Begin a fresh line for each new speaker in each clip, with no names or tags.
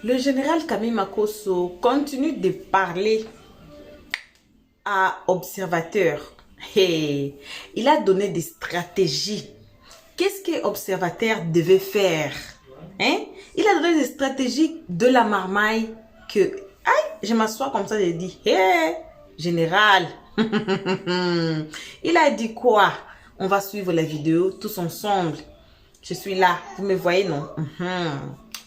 Le général Camille Makosso continue de parler à Observateur. Hey, il a donné des stratégies. Qu'est-ce que Observateur devait faire? Hein? Il a donné des stratégies de la marmaille que... Aïe, je m'assois comme ça, j'ai dit, hey, général. Il a dit quoi? On va suivre la vidéo tous ensemble. Je suis là. Vous me voyez, non?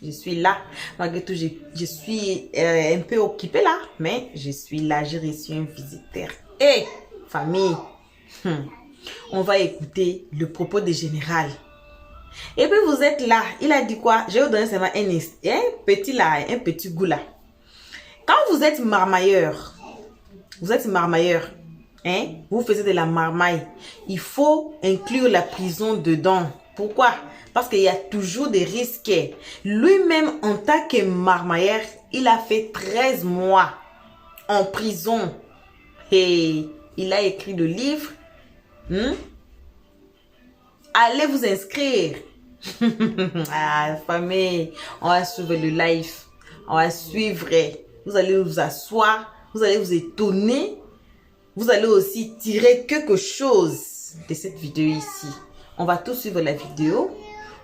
Je suis là. Malgré tout, je suis un peu occupée là. Mais je suis là. J'ai reçu un visiteur. Hé, famille. On va écouter le propos du général. Et puis vous êtes là. Il a dit quoi? Je vais vous donner seulement un petit goût là. Quand vous êtes marmailleur, hein, vous faisiez de la marmaille, il faut inclure la prison dedans. Pourquoi? Parce qu'il y a toujours des risques. Lui-même, en tant que marmailleur, il a fait 13 mois en prison. Et il a écrit le livre. Allez vous inscrire. Ah, famille, on va suivre le live. On va suivre. Vous allez vous asseoir. Vous allez vous étonner. Vous allez aussi tirer quelque chose de cette vidéo ici. On va tout suivre la vidéo.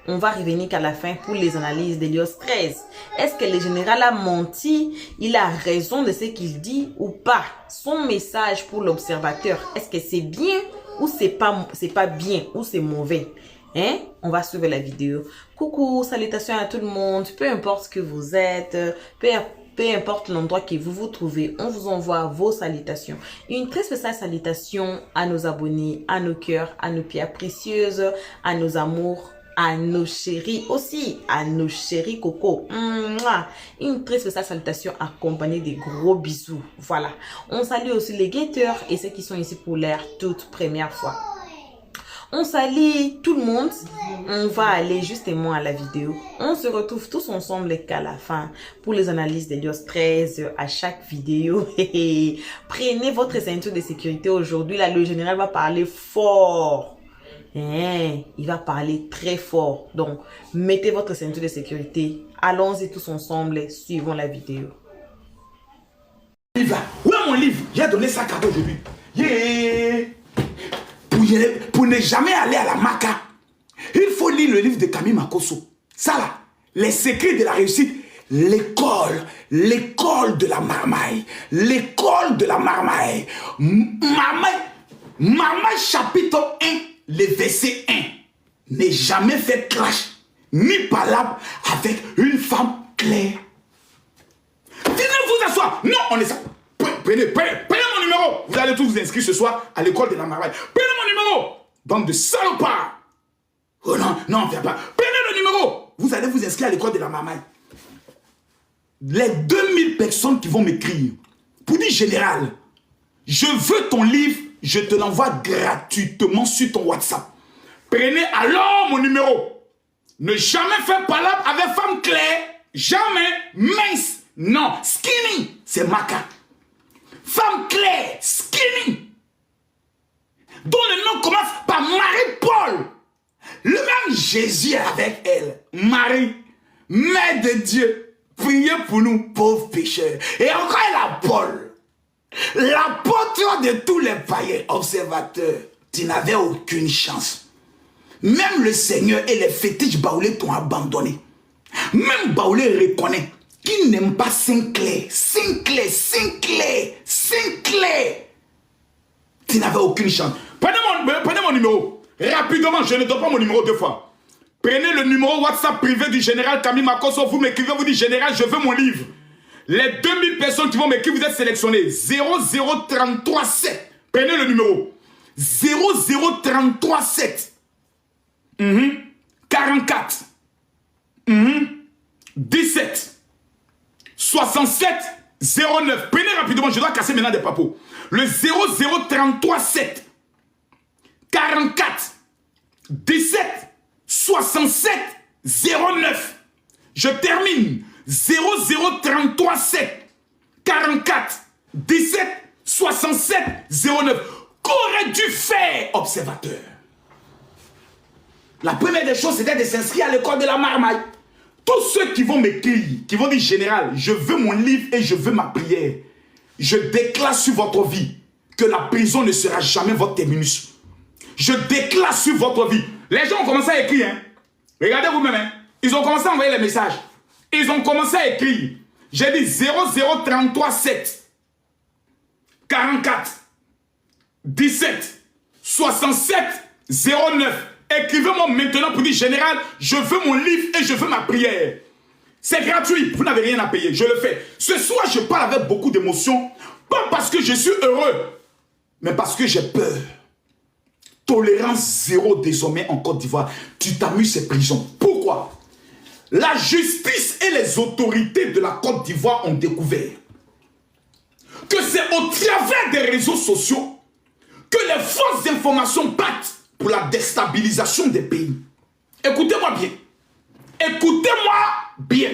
On va revenir qu'à la fin pour les analyses d'Hélios 13. Est-ce que le général a menti? Il a raison de ce qu'il dit ou pas? Son message pour l'observateur, est-ce que c'est bien ou c'est pas bien ou c'est mauvais? Hein? On va suivre la vidéo. Coucou, salutations à tout le monde. Peu importe ce que vous êtes, peu importe l'endroit que vous vous trouvez, on vous envoie vos salutations. Une très spéciale salutation à nos abonnés, à nos cœurs, à nos pierres précieuses, à nos amours, à nos chéris aussi, à nos chéris coco. Une très spéciale salutation accompagnée des gros bisous. Voilà. On salue aussi les guetteurs et ceux qui sont ici pour leur toute première fois. On salue tout le monde. On va aller justement à la vidéo. On se retrouve tous ensemble qu'à la fin pour les analyses d'Hélios 13 à chaque vidéo. Prenez votre ceinture de sécurité aujourd'hui. Là, le général va parler fort. Il va parler très fort. Donc, mettez votre ceinture de sécurité. Allons-y tous ensemble. Suivons la vidéo.
Livre là. Où est mon livre? J'ai donné ça cadeau aujourd'hui. Yeah. Pour ne jamais aller à la Maca, il faut lire le livre de Camille Makosso. Ça là, les secrets de la réussite. L'école de la marmaille. L'école de la marmaille. Marmaille chapitre 1, le verset 1. Ne jamais faire clash ni palabre avec une femme claire. Venez vous asseoir. Non, on est ça. Prenez mon numéro. Vous allez tous vous inscrire ce soir à l'école de la marmaille. Prenez mon numéro. Bande de salopards. Oh non, non, viens pas. Prenez le numéro. Vous allez vous inscrire à l'école de la marmaille. Les 2000 personnes qui vont m'écrire pour dire général, je veux ton livre, je te l'envoie gratuitement sur ton WhatsApp. Prenez alors mon numéro. Ne jamais faire palabre avec femme claire. Jamais mince. Non, skinny, c'est Maca. Femme claire, skinny, dont le nom commence par Marie-Paul. Le même Jésus est avec elle. Marie, Mère de Dieu, priez pour nous pauvres pécheurs. Et encore elle a Paul, l'apôtre de tous les païens observateurs. Tu n'avais aucune chance. Même le Seigneur et les fétiches baoulés t'ont abandonné. Même Baoulé reconnaît qu'il n'aime pas Sinclair. Sinclair. Tu n'avais aucune chance. Prenez mon numéro. Rapidement, je ne donne pas mon numéro deux fois. Prenez le numéro WhatsApp privé du général Camille Makosso. Vous m'écrivez, vous dites général, je veux mon livre. Les 2000 personnes qui vont m'écrire, vous êtes sélectionnés. 00337. Prenez le numéro. 00337. 44. 17. 67 09. Prenez rapidement, je dois casser maintenant des papos. Le 00337 44 17 67 09. Je termine. 00337 44 17 67 09. Qu'aurait dû faire, observateur? La première des choses, c'était de s'inscrire à l'école de la marmaille. Tous ceux qui vont m'écrire, qui vont dire général, je veux mon livre et je veux ma prière. Je déclare sur votre vie que la prison ne sera jamais votre terminus. Je déclare sur votre vie. Les gens ont commencé à écrire. Hein. Regardez vous-même. Hein. Ils ont commencé à envoyer les messages. Ils ont commencé à écrire. J'ai dit 0033 7 44 17 67 09. Écrivez-moi maintenant pour dire général, je veux mon livre et je veux ma prière. C'est gratuit, vous n'avez rien à payer, je le fais. Ce soir, je parle avec beaucoup d'émotion, pas parce que je suis heureux, mais parce que j'ai peur. Tolérance zéro désormais en Côte d'Ivoire. Tu t'amuses ces prisons. Pourquoi? La justice et les autorités de la Côte d'Ivoire ont découvert que c'est au travers des réseaux sociaux que les fausses informations partent pour la déstabilisation des pays. Écoutez-moi bien. Écoutez-moi bien.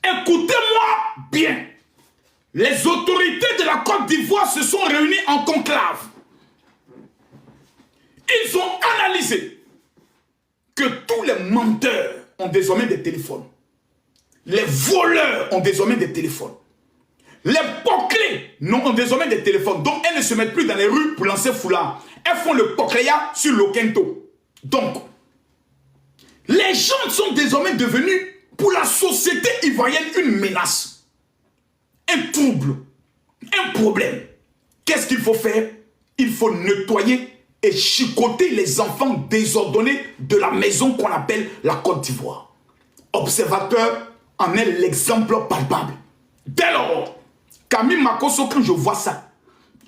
Écoutez-moi bien. Les autorités de la Côte d'Ivoire se sont réunies en conclave. Ils ont analysé que tous les menteurs ont désormais des téléphones. Les voleurs ont désormais des téléphones. Les poclés ont désormais des téléphones. Donc elles ne se mettent plus dans les rues pour lancer foulard. Elles font le pocléa sur l'Okento. Donc, les gens sont désormais devenus, pour la société ivoirienne, une menace. Un trouble. Un problème. Qu'est-ce qu'il faut faire? Il faut nettoyer et chicoter les enfants désordonnés de la maison qu'on appelle la Côte d'Ivoire. Observateur en est l'exemple palpable. Dès lors, Camille Makosso, quand je vois ça,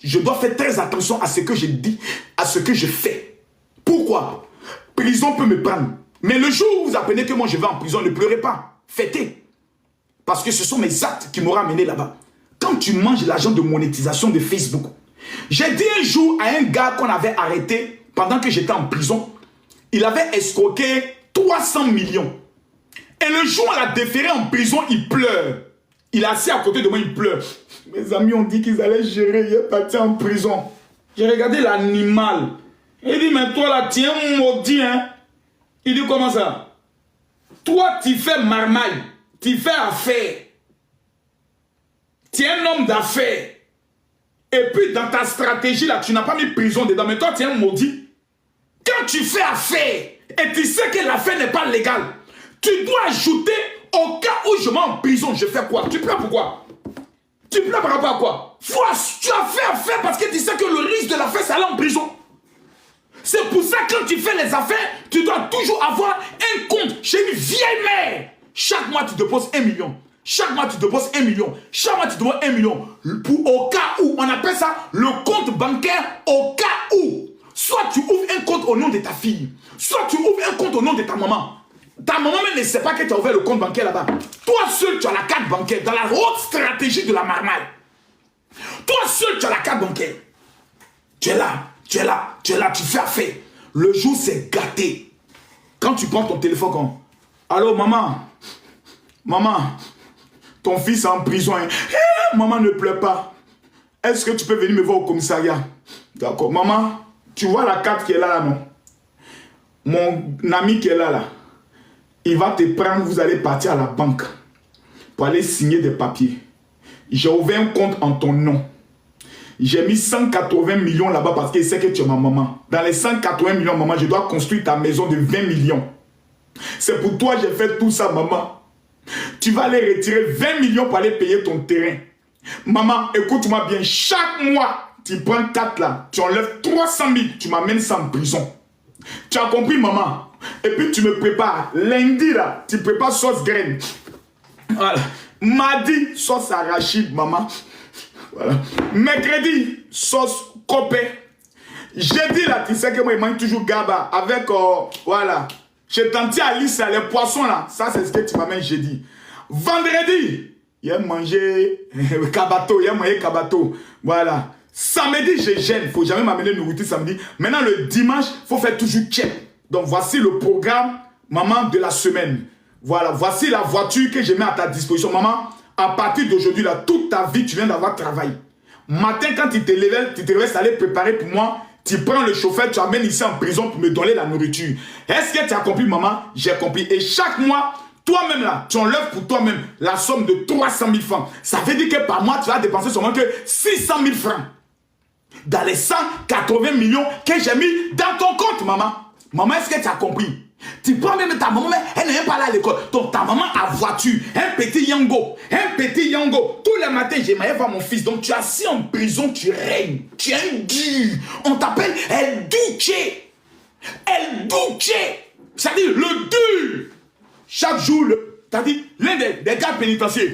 je dois faire très attention à ce que je dis, à ce que je fais. Pourquoi? Prison peut me prendre. Mais le jour où vous apprenez que moi je vais en prison, ne pleurez pas. Fêtez. Parce que ce sont mes actes qui m'auront amené là-bas. Quand tu manges l'argent de monétisation de Facebook, j'ai dit un jour à un gars qu'on avait arrêté pendant que j'étais en prison, il avait escroqué 300 millions. Et le jour où on l'a déféré en prison, il pleure. Il est assis à côté de moi, il pleure. Mes amis ont dit qu'ils allaient gérer, il est parti en prison. J'ai regardé l'animal. Il dit, mais toi là, tiens, maudit, hein. Il dit, comment ça? Toi, tu fais marmaille, tu fais affaire. Tu es un homme d'affaires. Et puis, dans ta stratégie, là, tu n'as pas mis prison dedans, mais toi, tu es un maudit. Quand tu fais affaire, et tu sais que l'affaire n'est pas légale, tu dois ajouter, au cas où je vais en prison, je fais quoi? Tu pleures pourquoi? Tu pleures par rapport à quoi? Tu as fait affaire parce que tu sais que le risque de l'affaire, c'est aller en prison. C'est pour ça que quand tu fais les affaires, tu dois toujours avoir un compte chez une vieille mère. Chaque mois, tu déposes 1 million. Chaque mois, tu déposes 1 million. Chaque mois, tu déposes 1 million. Pour, au cas où, on appelle ça le compte bancaire au cas où. Soit tu ouvres un compte au nom de ta fille, soit tu ouvres un compte au nom de ta maman. Ta maman même ne sait pas que tu as ouvert le compte bancaire là-bas. Toi seul, tu as la carte bancaire dans la haute stratégie de la marmaille. Toi seul, tu as la carte bancaire. Tu es là, tu es là, tu es là, tu fais affaire. Le jour, c'est gâté. Quand tu prends ton téléphone, comme, allô, maman, maman, ton fils est en prison. Hein. Maman, ne pleure pas. Est-ce que tu peux venir me voir au commissariat? D'accord. Maman, tu vois la carte qui est là, non? Mon ami qui est là, il va te prendre, vous allez partir à la banque pour aller signer des papiers. J'ai ouvert un compte en ton nom. J'ai mis 180 millions là-bas parce qu'il sait que tu es ma maman. Dans les 180 millions, maman, je dois construire ta maison de 20 millions. C'est pour toi que j'ai fait tout ça, maman. Tu vas aller retirer 20 millions pour aller payer ton terrain. Maman, écoute-moi bien. Chaque mois, tu prends 4 là. Tu enlèves 300 000. Tu m'amènes ça en prison. Tu as compris, maman? Et puis tu me prépares. Lundi, là, tu prépares sauce graine. Voilà. Mardi, sauce arachide, maman. Voilà. Mercredi, sauce copé. Jeudi, là, tu sais que moi, il mange toujours gaba. Avec, voilà. Chez Tanti Alice, là, les poissons, là. Ça, c'est ce que tu m'amènes jeudi. Vendredi, il a mangé kabato. Il a mangé kabato. Voilà. Samedi, je gêne. Il ne faut jamais m'amener nourriture samedi. Maintenant, le dimanche, il faut faire toujours check. Donc, voici le programme, maman, de la semaine. Voilà. Voici la voiture que je mets à ta disposition. Maman, à partir d'aujourd'hui, là, toute ta vie, tu viens d'avoir travail. Matin, quand tu te lèves, aller préparer pour moi. Tu prends le chauffeur, tu amènes ici en prison pour me donner la nourriture. Est-ce que tu as compris, maman? J'ai compris. Et chaque mois, Toi-même là, tu enlèves pour toi-même la somme de 300 000 francs. Ça veut dire que par mois, tu vas dépenser seulement que 600 000 francs. Dans les 180 millions que j'ai mis dans ton compte, maman. Maman, est-ce que tu as compris? Tu prends même ta maman, elle n'est même pas là à l'école. Donc ta maman a voiture, un petit yango. Tous les matins, j'aimerais voir mon fils. Donc tu es assis en prison, tu règnes. Tu es un dur. On t'appelle El Duce. El Duce. C'est-à-dire le dur. Chaque jour, t'as dit, l'un des gars pénitentiaires.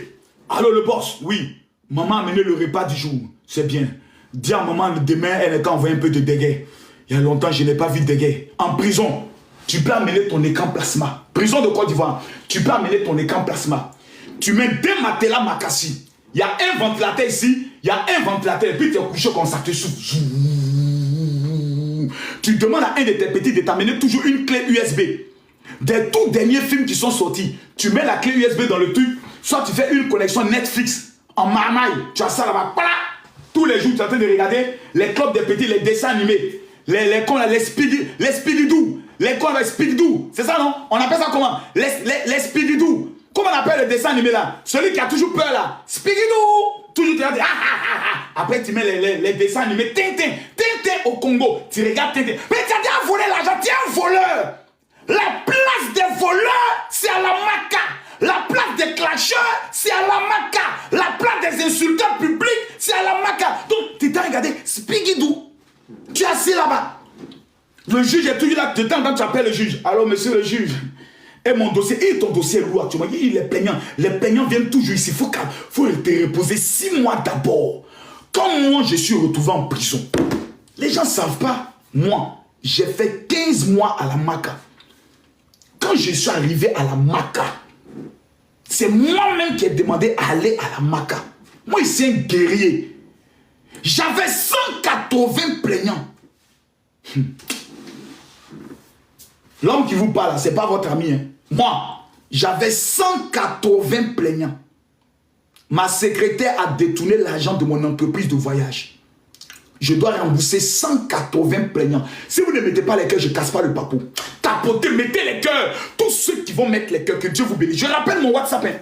Alors le boss, oui. Maman a amené le repas du jour. C'est bien. Dis à maman, demain, elle a envoyé un peu de dégâts. Il y a longtemps, je n'ai pas vu de dégâts. En prison, tu peux amener ton écran plasma. Prison de Côte d'Ivoire. Tu peux amener ton écran plasma. Tu mets 2 matelas Makassi. Il y a un ventilateur ici. Il y a un ventilateur. Et puis tu es couché comme ça, te souffle. Tu demandes à un de tes petits de t'amener toujours une clé USB. Des tout derniers films qui sont sortis, tu mets la clé USB dans le truc. Soit tu fais une connexion Netflix en marmaille. Tu as ça là-bas. Tous les jours, tu es en train de regarder les clubs des petits, les dessins animés. Les Speedy-Doo. Les cons, les Speedy-Doo. C'est ça, non? On appelle ça comment? Les Speedy-Doo. Comment on appelle le dessin animé là? Celui qui a toujours peur là. Speedy-Doo. Toujours tu regardes. Après, tu mets les dessins animés. Tintin. Tintin au Congo. Tu regardes Tintin. Mais tu as déjà volé l'argent. Tu es un voleur. La place des voleurs, c'est à la Maca. La place des clasheurs, c'est à la Maca. La place des insulteurs publics, c'est à la Maca. Donc, tu t'as regardé Speedy-Doo. Tu es assis là-bas. Le juge est toujours là. De temps en temps, tu appelles le juge. Alors, monsieur le juge, et mon dossier, et ton dossier est lourd actuellement. Il est plaignant. Les plaignants viennent toujours ici. Il faut te reposer 6 mois d'abord. Comme moi, je suis retrouvé en prison. Les gens ne savent pas. Moi, j'ai fait 15 mois à la Maca. Quand je suis arrivé à la Maca, c'est moi-même qui ai demandé à aller à la Maca. Moi, ici, un guerrier. J'avais 180 plaignants. L'homme qui vous parle, ce n'est pas votre ami. Hein. Moi, j'avais 180 plaignants. Ma secrétaire a détourné l'argent de mon entreprise de voyage. Je dois rembourser 180 plaignants. Si vous ne mettez pas les cœurs, je ne casse pas le papou. Tapotez, mettez les cœurs. Tous ceux qui vont mettre les cœurs, que Dieu vous bénisse. Je rappelle mon WhatsApp. Hein.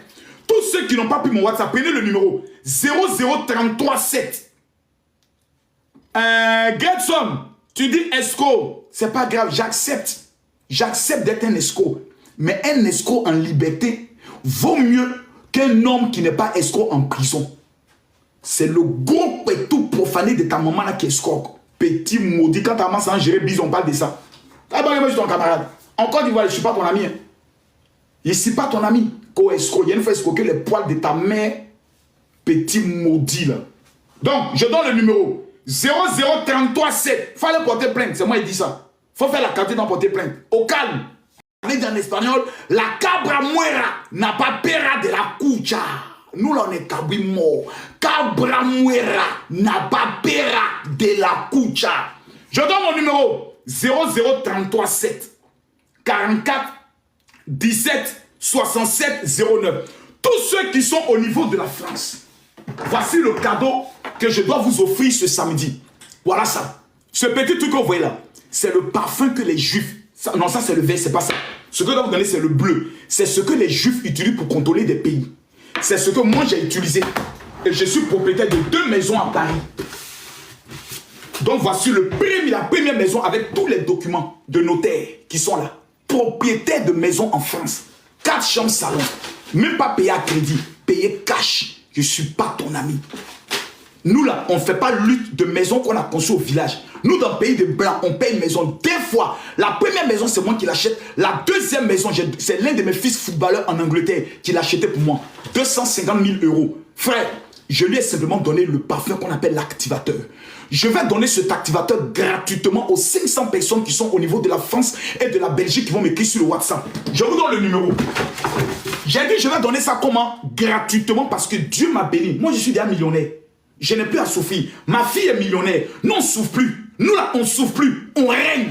Tous ceux qui n'ont pas pris mon WhatsApp, prenez le numéro 00337. Gerson, tu dis escroc. C'est pas grave, j'accepte. J'accepte d'être un escroc. Mais un escroc en liberté vaut mieux qu'un homme qui n'est pas escroc en prison. C'est le gros pétou profané de ta maman là qui escroque. Petit maudit, quand ta maman s'en gérer bise, on parle de ça. Ah bah moi je suis ton camarade. Encore d'Ivoire, je ne suis pas ton ami. Hein. Je ne suis pas ton ami. Il y a une fois escroquer les poils de ta mère. Petit maudit là. Donc, je donne le numéro 00337. Fallait porter plainte, c'est moi qui dis ça. Faut faire la quantité d'en porter plainte. Au calme. En espagnol, la cabra muera n'a pas pera de la cucha. Nous, là, on est cabri mort. Cabra muera n'a pas pera de la cucha. Je donne mon numéro 00337 44 17 67 09. Tous ceux qui sont au niveau de la France, voici le cadeau que je dois vous offrir ce samedi. Voilà ça. Ce petit truc que vous voyez là, c'est le parfum que les Juifs... non, ça c'est le vert, c'est pas ça. Ce que je dois vous donner, c'est le bleu. C'est ce que les Juifs utilisent pour contrôler des pays. C'est ce que moi j'ai utilisé. Et je suis propriétaire de 2 maisons à Paris. Donc voici la première maison avec tous les documents de notaire qui sont là. Propriétaire de maison en France. 4 chambres salon. Même pas payé à crédit. Payé cash. Je ne suis pas ton ami. Nous là, on ne fait pas lutte de maison qu'on a conçue au village. Nous dans le pays de Blanc, on paye une maison 2 fois. La première maison, c'est moi qui l'achète. La deuxième maison, c'est l'un de mes fils footballeurs en Angleterre qui l'a acheté pour moi. 250 000 €. Frère, je lui ai simplement donné le parfum qu'on appelle l'activateur. Je vais donner cet activateur gratuitement aux 500 personnes qui sont au niveau de la France et de la Belgique qui vont m'écrire sur le WhatsApp. Je vous donne le numéro. J'ai dit je vais donner ça comment? Gratuitement parce que Dieu m'a béni. Moi je suis déjà millionnaire. Je n'ai plus à souffrir. Ma fille est millionnaire. Nous on ne souffre plus. Nous là on ne souffre plus. On règne.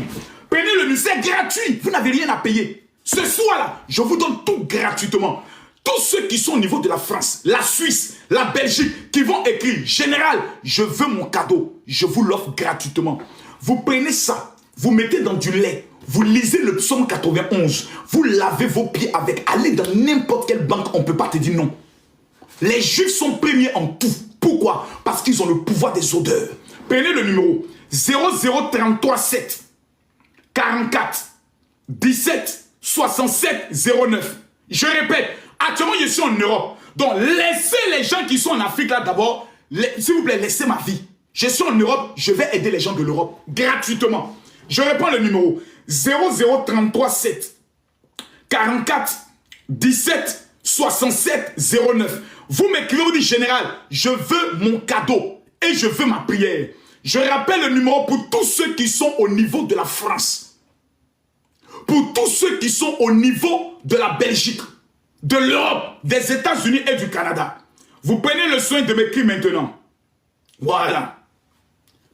Prenez le numéro, c'est gratuit. Vous n'avez rien à payer. Ce soir là, je vous donne tout gratuitement. Tous ceux qui sont au niveau de la France, la Suisse, la Belgique, qui vont écrire « Général, je veux mon cadeau », je vous l'offre gratuitement. Vous prenez ça, vous mettez dans du lait, Vous lisez le psaume 91. Vous lavez vos pieds avec. Allez dans n'importe quelle banque, on ne peut pas te dire non. Les Juifs sont premiers en tout. Pourquoi? Parce qu'ils ont le pouvoir des odeurs. Prenez le numéro 0033 7 44 17 67 09. Je répète, actuellement je suis en Europe. Donc laissez les gens qui sont en Afrique là d'abord. S'il vous plaît, laissez ma vie. Je suis en Europe, je vais aider les gens de l'Europe gratuitement. Je reprends le numéro 0033 7 44 17 67 09. Vous m'écrivez, vous dites général, je veux mon cadeau et je veux ma prière. Je rappelle le numéro pour tous ceux qui sont au niveau de la France. Pour tous ceux qui sont au niveau de la Belgique, de l'Europe, des États-Unis et du Canada. Vous prenez le soin de m'écrire maintenant. Voilà.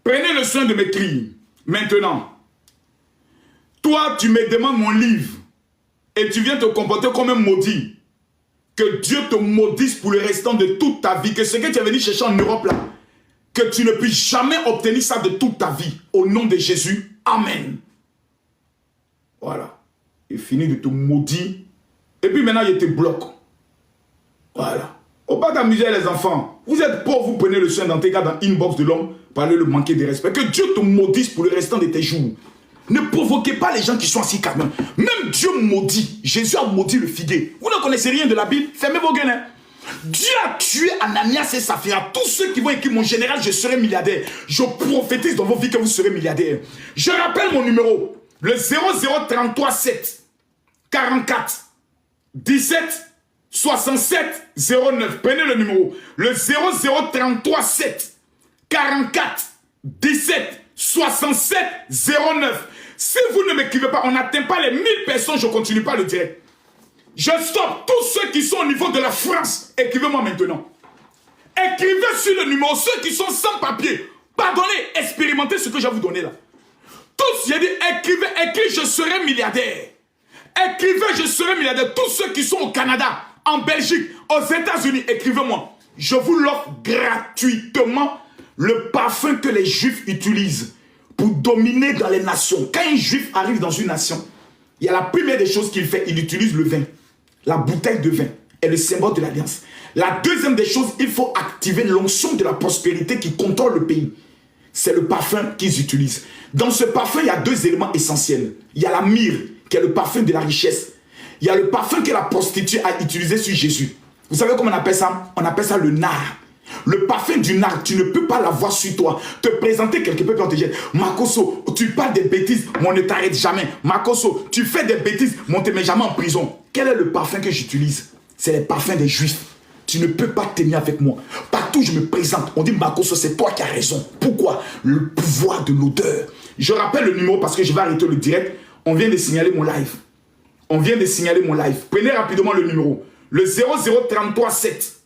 Prenez le soin de m'écrire maintenant. Toi, tu me demandes mon livre et tu viens te comporter comme un maudit. Que Dieu te maudisse pour le restant de toute ta vie. Que ce que tu es venu chercher en Europe là, que tu ne puisses jamais obtenir ça de toute ta vie. Au nom de Jésus. Amen. Voilà. Il finit de te maudire. Et puis maintenant, il te bloque. Voilà. Faut pas t'amuser les enfants. Vous êtes pauvres, vous prenez le soin dans tes cas dans l'inbox de l'homme, parlez le manquer de respect. Que Dieu te maudisse pour le restant de tes jours. Ne provoquez pas les gens qui sont assis quand même. Même Dieu maudit. Jésus a maudit le figuier. Vous ne connaissez rien de la Bible? Fermez vos gueules. Hein? Dieu a tué Ananias et Saphira. Tous ceux qui vont écrire mon général, je serai milliardaire. Je prophétise dans vos vies que vous serez milliardaire. Je rappelle mon numéro. Le 0033 7 44 17 67 09. Prenez le numéro. Le 0033 7 44 17 67 09. Si vous ne m'écrivez pas, on n'atteint pas les 1000 personnes, je ne continue pas le direct. Je stoppe tous ceux qui sont au niveau de la France. Écrivez-moi maintenant. Écrivez sur le numéro ceux qui sont sans papier. Pardonnez, expérimentez ce que je vais vous donner là. Tous, j'ai dit, écrivez, je serai milliardaire. Écrivez, je serai milliardaire. Tous ceux qui sont au Canada, en Belgique, aux États-Unis, écrivez-moi. Je vous l'offre gratuitement, le parfum que les Juifs utilisent pour dominer dans les nations. Quand un Juif arrive dans une nation, il y a la première des choses qu'il fait, il utilise le vin. La bouteille de vin est le symbole de l'alliance. La deuxième des choses, il faut activer l'onction de la prospérité qui contrôle le pays. C'est le parfum qu'ils utilisent. Dans ce parfum, il y a deux éléments essentiels. Il y a la myrrhe, qui est le parfum de la richesse. Il y a le parfum que la prostituée a utilisé sur Jésus. Vous savez comment on appelle ça? On appelle ça le nard. Le parfum du nard, tu ne peux pas l'avoir sur toi. Te présenter quelque peu quand tu dis Makosso, tu parles des bêtises, mais on ne t'arrête jamais. Makosso, tu fais des bêtises, mais on ne te met jamais en prison. Quel est le parfum que j'utilise? C'est les parfums des Juifs. Tu ne peux pas tenir avec moi. Partout où je me présente, on dit Makosso, c'est toi qui as raison. Pourquoi? Le pouvoir de l'odeur. Je rappelle le numéro parce que je vais arrêter le direct. On vient de signaler mon live. On vient de signaler mon live. Prenez rapidement le numéro. Le 0033 7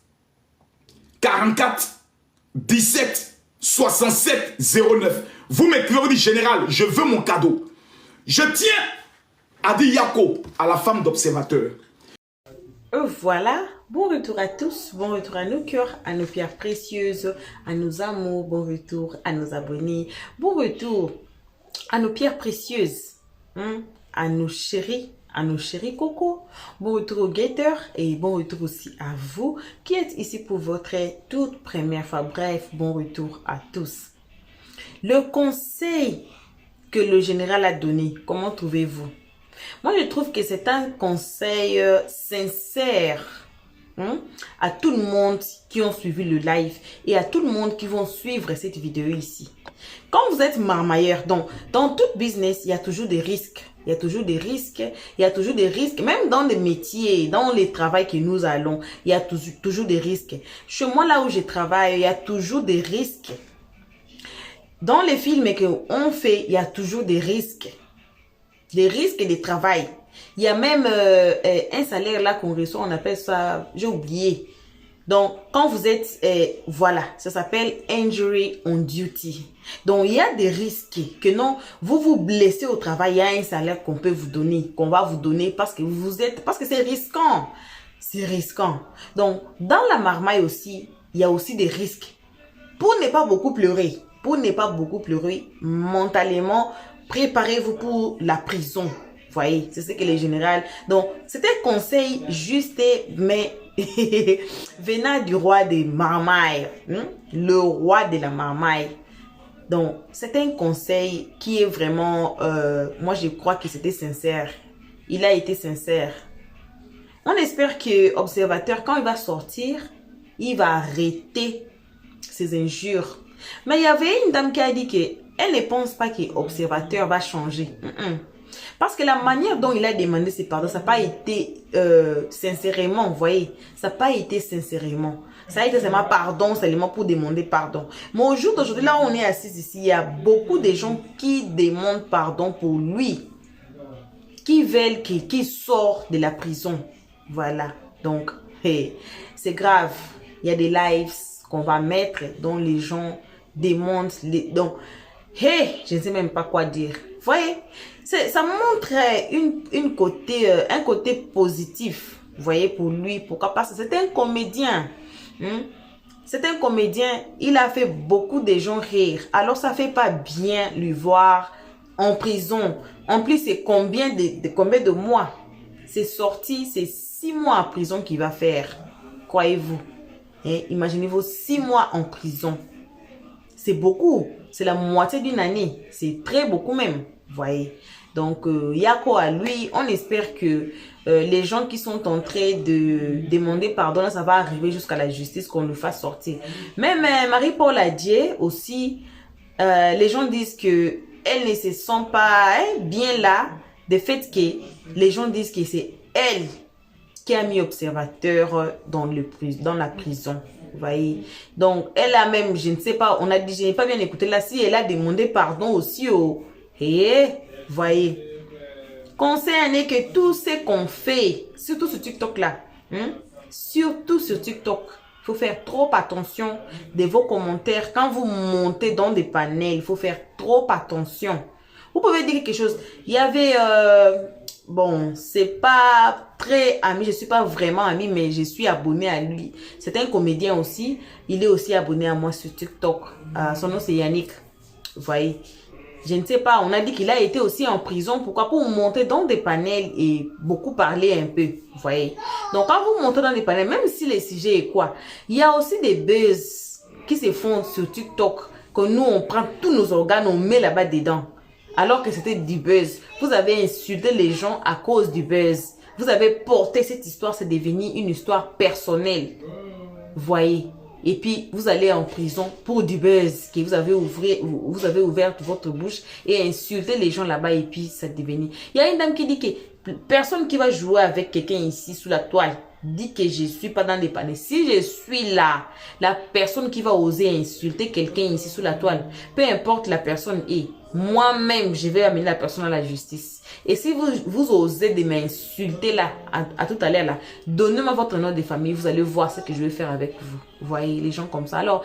44 17 67 09. Vous m'écrivez, vous dites général, je veux mon cadeau. Je tiens à dire Yako à la femme d'observateur.
Voilà, bon retour à tous, bon retour à nos cœurs, à nos pierres précieuses, à nos amours, bon retour à nos abonnés, bon retour à nos pierres précieuses, à nos chéris Coco, bon retour aux guetteurs et bon retour aussi à vous qui êtes ici pour votre toute première fois. Bref, bon retour à tous. Le conseil que le général a donné, comment trouvez-vous? Moi, je trouve que c'est un conseil sincère à tout le monde qui ont suivi le live et à tout le monde qui vont suivre cette vidéo ici. Quand vous êtes marmailleur, donc dans tout business, il y a toujours des risques. Il y a toujours des risques. Il y a toujours des risques. Même dans les métiers, dans les travaux que nous allons, il y a toujours des risques. Chez moi, là où je travaille, il y a toujours des risques. Dans les films qu'on fait, il y a toujours des risques. Des risques de travail. Il y a même un salaire là qu'on reçoit, on appelle ça, j'ai oublié. Donc, quand vous êtes, voilà, ça s'appelle injury on duty. Donc, il y a des risques que non, vous vous blessez au travail, il y a un salaire qu'on peut vous donner, qu'on va vous donner parce que parce que c'est risquant. C'est risquant. Donc, dans la marmaille aussi, il y a aussi des risques. Pour ne pas beaucoup pleurer, mentalement, préparez-vous pour la prison. Voyez, c'est ce que les générales... Donc, c'était un conseil juste, mais venant du roi des marmailles, le roi de la marmaille. Donc, c'est un conseil qui est vraiment... moi, je crois que c'était sincère. Il a été sincère. On espère que Observateur, quand il va sortir, il va arrêter ses injures. Mais il y avait une dame qui a dit qu'elle ne pense pas que Observateur va changer. Parce que la manière dont il a demandé ses pardons, ça n'a pas été sincèrement, vous voyez. Ça n'a pas été sincèrement. Ça a été seulement pardon, seulement pour demander pardon. Mais au jour d'aujourd'hui, là où on est assis ici, il y a beaucoup de gens qui demandent pardon pour lui. Qui veulent qu'il sorte de la prison. Voilà. Donc, hey, c'est grave. Il y a des lives qu'on va mettre dont les gens demandent. Donc, hey, je ne sais même pas quoi dire. Vous voyez, ça montre un côté positif. Vous voyez, pour lui. Pourquoi? Parce que c'est un comédien. C'est un comédien. Il a fait beaucoup de gens rire. Alors, ça ne fait pas bien lui voir en prison. En plus, c'est combien de mois? C'est sorti, c'est 6 mois en prison qu'il va faire. Croyez-vous? Imaginez-vous 6 mois en prison. C'est beaucoup. C'est la moitié d'une année. C'est très beaucoup même. Vous voyez? Donc, Yako à lui, on espère que les gens qui sont en train de demander pardon, là, ça va arriver jusqu'à la justice, qu'on le fasse sortir. Même Marie-Paul Adier aussi, les gens disent que elle ne se sent pas bien là, de fait que les gens disent que c'est elle qui a mis Observateur dans la prison. Vous voyez? Donc, elle a même, je ne sais pas, on a dit, je n'ai pas bien écouté là, si elle a demandé pardon aussi au... vous voyez? Conseil n'est que tout ce qu'on fait, surtout sur TikTok là, surtout sur TikTok, il faut faire trop attention de vos commentaires. Quand vous montez dans des panels, il faut faire trop attention. Vous pouvez dire quelque chose. Il y avait... bon, c'est pas très ami. Je suis pas vraiment ami, mais je suis abonné à lui. C'est un comédien aussi. Il est aussi abonné à moi sur TikTok. Son nom, c'est Yannick. Vous voyez? Je ne sais pas. On a dit qu'il a été aussi en prison. Pourquoi? Pour monter dans des panels et beaucoup parler un peu. Vous voyez? Donc, quand vous montez dans des panels, même si le sujet est quoi, il y a aussi des buzz qui se font sur TikTok. Que nous, on prend tous nos organes, on met là-bas dedans. Alors que c'était du buzz. Vous avez insulté les gens à cause du buzz. Vous avez porté cette histoire, c'est devenu une histoire personnelle. Voyez. Et puis, vous allez en prison pour du buzz. Que vous avez ouvert votre bouche et insulté les gens là-bas. Et puis, ça devenu. Il y a une dame qui dit que personne qui va jouer avec quelqu'un ici sous la toile dit que je ne suis pas dans les panneaux. Si je suis là, la personne qui va oser insulter quelqu'un ici sous la toile, peu importe la personne est, moi-même, je vais amener la personne à la justice. Et si vous osez de m'insulter là, à tout à l'heure là, donnez-moi votre nom de famille, vous allez voir ce que je vais faire avec vous. Vous voyez, les gens comme ça. Alors,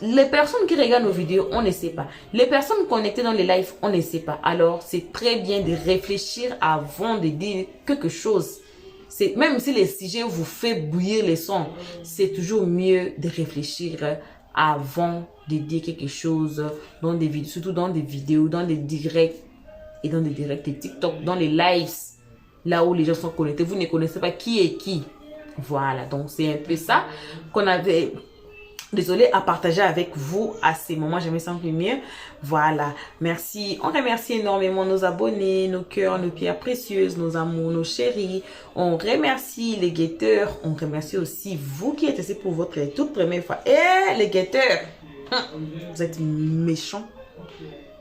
les personnes qui regardent nos vidéos, on ne sait pas. Les personnes connectées dans les lives, on ne sait pas. Alors, c'est très bien de réfléchir avant de dire quelque chose. Même si le sujet vous fait bouillir les sons, c'est toujours mieux de réfléchir avant de dire quelque chose dans des vidéos, surtout dans des vidéos, dans des directs et dans des directs de TikTok, dans les lives, là où les gens sont connectés. Vous ne connaissez pas qui est qui. Voilà, donc c'est un peu ça qu'on avait... Désolée à partager avec vous à ces moments, je me sens plus mieux. Voilà, merci. On remercie énormément nos abonnés, nos cœurs, nos pierres précieuses, nos amours, nos chéris. On remercie les guetteurs. On remercie aussi vous qui êtes ici pour votre toute première fois. Eh, les guetteurs, vous êtes méchants.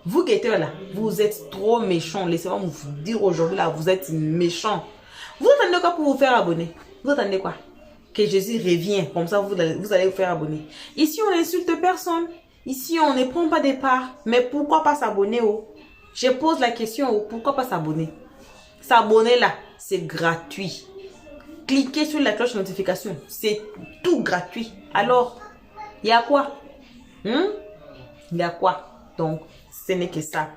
Vous guetteurs là, vous êtes trop méchants. Laissez-moi vous dire aujourd'hui là, vous êtes méchants. Vous attendez quoi pour vous faire abonner? Vous attendez quoi? Que Jésus revient, comme ça vous allez vous faire abonner. Ici, on n'insulte personne. Ici, on ne prend pas des parts. Mais pourquoi pas s'abonner? Je pose la question, pourquoi pas s'abonner? S'abonner là, c'est gratuit. Cliquez sur la cloche de notification, c'est tout gratuit. Alors, il y a quoi? Il y a quoi? Donc, ce n'est que ça.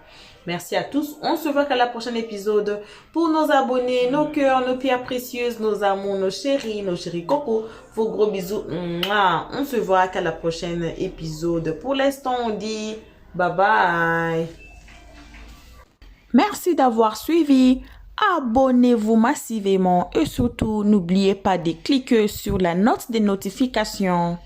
Merci à tous. On se voit qu'à la prochaine épisode. Pour nos abonnés, nos cœurs, nos pierres précieuses, nos amours, nos chéris coco, vos gros bisous. On se voit qu'à la prochaine épisode. Pour l'instant, on dit bye bye.
Merci d'avoir suivi. Abonnez-vous massivement et surtout n'oubliez pas de cliquer sur la note de notification.